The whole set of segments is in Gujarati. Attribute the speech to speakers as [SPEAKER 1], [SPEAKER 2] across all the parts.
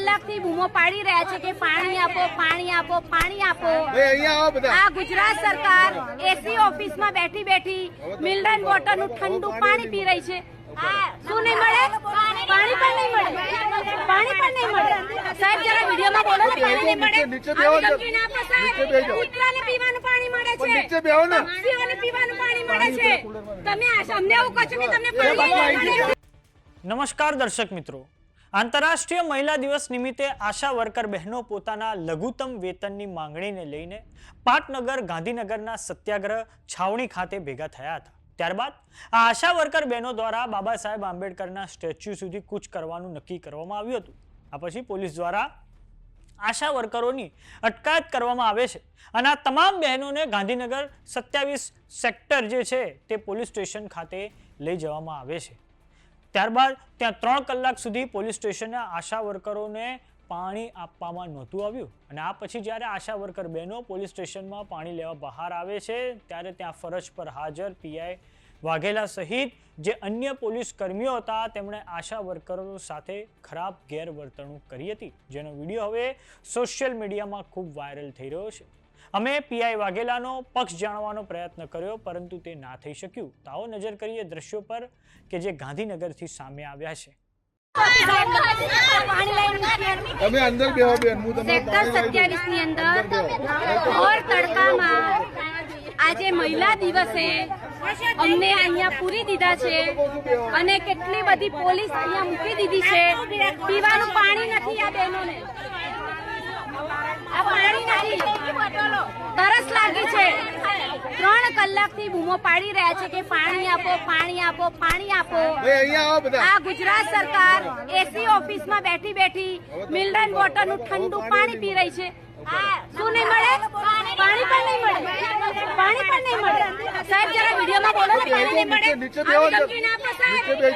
[SPEAKER 1] કલાકથી બૂમો પાડી રહ્યા છે કે પાણી આપો, પાણી આપો, પાણી આપો। આ ગુજરાત સરકાર એસી ઓફિસમાં બેઠી બેઠી મિનરલ વોટરનું ઠંડુ પાણી પી રહી છે। શું નહીં મળે? પાણી પણ નહીં મળે, પાણી પણ નહીં મળે। સાહેબ જરા વિડીયોમાં બોલો ને, પાણી નહીં મળે। કૂતરાને પીવાનું પાણી મળે છે, પક્ષીઓને પીવાનું પાણી મળે છે, તમે અમને એવું કહો છો કે તમને પાણી નહીં મળે।
[SPEAKER 2] નમસ્કાર દર્શક મિત્રો, આંતરરાષ્ટ્રીય મહિલા દિવસ નિમિત્તે આશા વર્કર બહેનો પોતાના લઘુત્તમ વેતનની માંગણીને લઈને પાટનગર ગાંધીનગરના સત્યાગ્રહ છાવણી ખાતે ભેગા થયા હતા। ત્યારબાદ આ આશા વર્કર બહેનો દ્વારા બાબા સાહેબ આંબેડકરના સ્ટેચ્યુ સુધી કૂચ કરવાનું નક્કી કરવામાં આવ્યું હતું। આ પછી પોલીસ દ્વારા આશા વર્કરોની અટકાયત કરવામાં આવે છે અને આ તમામ બહેનોને ગાંધીનગર 27 સેક્ટર જે છે તે પોલીસ સ્ટેશન ખાતે લઈ જવામાં આવે છે। ત્યારબાદ ત્યાં 3 કલાક સુધી પોલીસ સ્ટેશનના આશા વર્કરોને પાણી આપવામાં નહોતું આવ્યું અને આ પછી જ્યારે આશા વર્કર બહેનો પોલીસ સ્ટેશનમાં પાણી લેવા બહાર આવે છે ત્યારે ત્યાં ફરજ પર હાજર પીઆઈ વાઘેલા સહિત જે અન્ય પોલીસ કર્મીઓ હતા તેમણે આશા વર્કરો સાથે ખરાબ ગેરવર્તણૂક કરી હતી, જેનો વિડીયો હવે સોશિયલ મીડિયામાં ખૂબ વાયરલ થઈ રહ્યો છે। અમે પીઆઈ વાઘેલાનો પક્ષ જાણવાનો પ્રયત્ન કર્યો પરંતુ તે ના થઈ શક્યું। તો આવો નજર કરીએ દ્રશ્યો પર કે જે ગાંધીનગરથી સામે આવ્યા છે।
[SPEAKER 3] તમે અંદર બેહો બેન, હું તમને
[SPEAKER 1] સેક્ટર 27 ની અંદર ઓર તડકામાં આજે મહિલા દિવસે અમને અહીંયા પૂરી દીધા છે અને કેટલી બધી પોલીસ અહીંયા મૂકી દીધી છે। પીવાનું પાણી નથી આ બહેનોને, આ પાણી નથી, તરસ લાગી છે। 3 કલાકથી બૂમો પાડી રહ્યા છે કે પાણી આપો, પાણી આપો, પાણી આપો। આ ગુજરાત સરકાર એસી ઓફિસમાં બેઠી બેઠી મિનરલ વોટરનું ઠંડુ પાણી પી રહી છે। શું નહીં મળે? પાણી પણ નહીં મળે, પાણી પણ નહીં મળે। સાહેબ જરા વિડીયોમાં બોલો ને, પાણી નહીં મળે।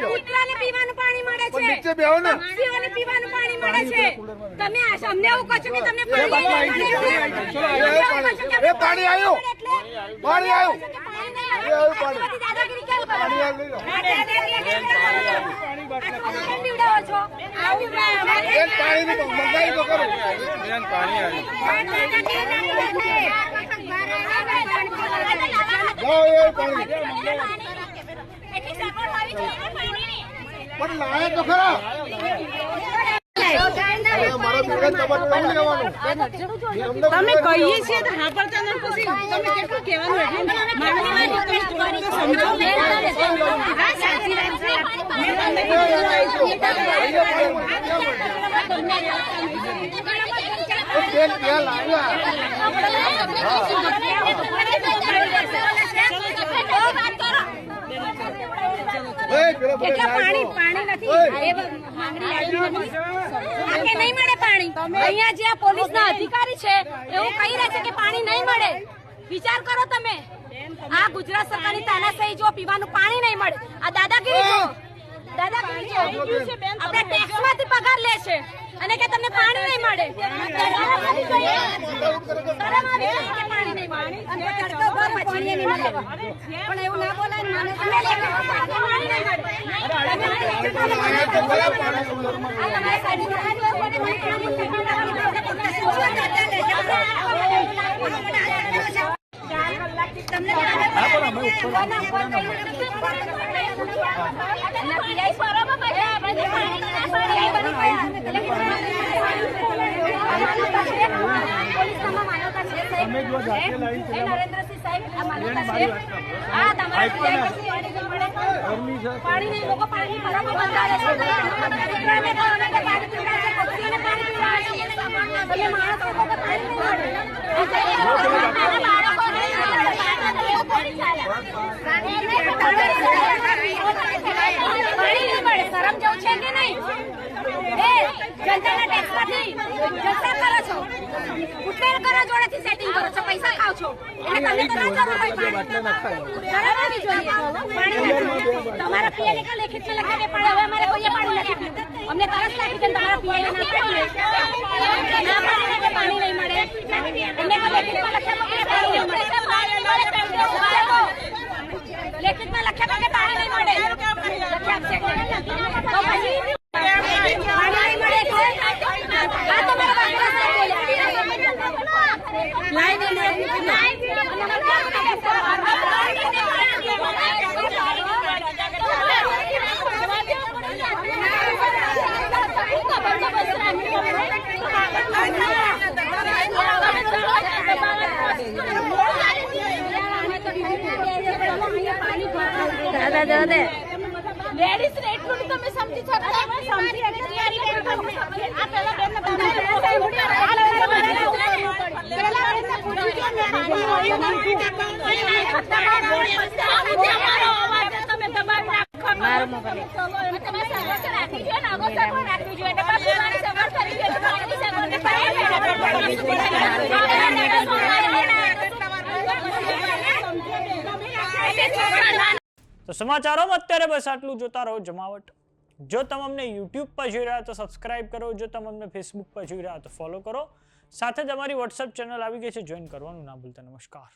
[SPEAKER 1] કૂતરાને પીવાનું પાણી મળે છે, પક્ષીઓને પીવાનું પાણી મળે છે, તમે અમને એવું કહો છો કે તમને પાણી નહીં મળે।
[SPEAKER 3] પાણી આવ્યું, પાણી આવ્યું, પણ લાયક તો ખરા।
[SPEAKER 4] તમે કહીએ છીએ તો હા પડતા નથી, પછી તમે કેટલું કહેવાનું
[SPEAKER 1] પાણી નથી, નહીં મળે પાણી। અહીંયા જે પોલીસના અધિકારી છે એવું કહી રહ્યા છે કે પાણી નહીં મળે। વિચાર કરો તમે, આ ગુજરાત સરકારની તાનાશાહી જો પીવાનું પાણી નહીં મળે, આ દાદાગીરી જો, દાદાગીરી જો। આપણે ટેક્સમાંથી પગાર લે છે અને કે તમને પાણી નહીં મળે। પાણી નહીં મળે પણ એવું ના બોલાય ને, પાણી નહીં મળે। નરેન્દ્રસિંહ સાહેબ પાણી નહીં, લોકો પાણી ભરવામાં બંધાય છે, શરમ જેવું છે કે નહીં? જનતાના ટેક્સમાંથી જલસા કરો છો, ઉઠેર કરો, જોડેથી સેટિંગ કરો છો, પૈસા ખાવ છો, એટલે તમને તો ના જરૂર હોય પાણી। શરમ આવી જોઈએ, પાણી નથી। તમારા પીએને કા લેખિતમાં લખ્યા કે પાણી, હવે અમારે કોઈએ પાણી નથી આપ્યું, અમને તરસ લાગી છે, તમારા પીએને ના પાડી પાણી નહીં મળે, એમને કા લેખિતમાં લખ્યા કે પાણી નહીં મળે, લેખિતમાં લખ્યા કે પાણી નહીં મળે, લખ્યા છે તો પછી પાણી નહીં મળે એટલે જો દે
[SPEAKER 4] લેડીઝ ને એટલું તમે સમજી શકતા સમજી એટલે તૈયારી કરી આ પેલા બેનને પેલા બેનને પૂછ્યું કે મેં તમે દબાવી નાખો
[SPEAKER 1] મારો મોકલે
[SPEAKER 4] તમે સમસ્યા રાખી જો ને આગળ સગવડ રાખવી જોઈએ એટલે બાપુ મારી સગવડ કરી જોઈએ પાણી સગવડ
[SPEAKER 2] તો સમાચારોમાં અત્યારે બસ આટલું. જોતા રહો જમાવટ. જો તમે અમને YouTube પર જોઈ રહ્યા તો સબસ્ક્રાઇબ કરો, જો તમે અમને Facebook પર જોઈ રહ્યા તો ફોલો કરો. સાથે જ અમારી WhatsApp ચેનલ આવી ગઈ છે, જોઈન કરવાનું ના ભૂલતા. નમસ્કાર.